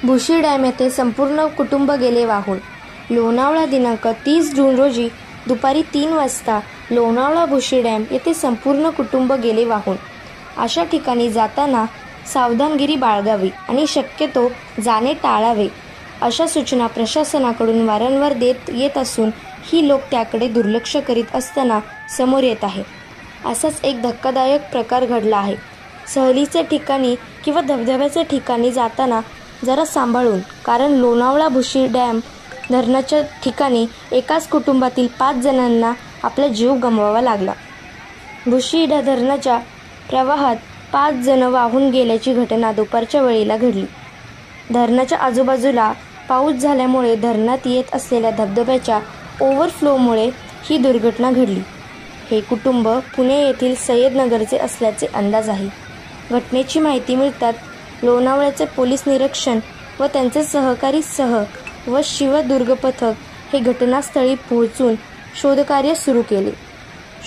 Bhushi dam येथे संपूर्ण कुटुंब गेले वाहून. लोणावळा दिनांक 30 जून रोजी दुपारी 3 वाजता लोणावळा भुशी डॅम येथे संपूर्ण कुटुंब गेले वाहून. अशा ठिकाणी जाताना सावधानगिरी बाळगावी आणि शक्यतो जाणे टाळावे अशा सूचना प्रशासनाकडून वारंवार देत येत असून ही लोक त्याकडे दुर्लक्ष करीत असताना समोर येत आहे. असाच एक धक्कादायक प्रकार घडला आहे. सहलीच्या ठिकाणी किंवा धबधब्याच्या ठिकाणी जाताना जरा सांभाळून, कारण लोणावळा भुशी डॅम धरणाच्या ठिकाणी एकाच कुटुंबातील 5 जणांना आपला जीव गमवावा लागला. भुशी धरणाच्या प्रवाहात 5 जण वाहून गेल्याची घटना दुपारच्या वेळेला घडली. धरणाच्या आजूबाजूला पाऊस झाल्यामुळे धरणात येत असलेल्या धबधब्याच्या ओव्हरफ्लोमुळे ही दुर्घटना घडली. हे कुटुंब पुणे येथील सय्यदनगरचे असल्याचे अंदाज आहे. घटनेची माहिती मिळताच लोणावळ्याचे पोलीस निरीक्षण व त्यांचे सहकारी व शिवदुर्ग पथक हे घटनास्थळी पोहोचून शोधकार्य सुरू केले.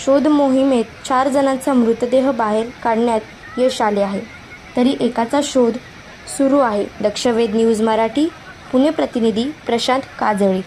शोध मोहिमेत 4 जणांचा मृतदेह बाहेर काढण्यात यश आले आहे, तरी एकाचा शोध सुरू आहे. दक्षवेध न्यूज मराठी, पुणे प्रतिनिधी प्रशांत काजळे.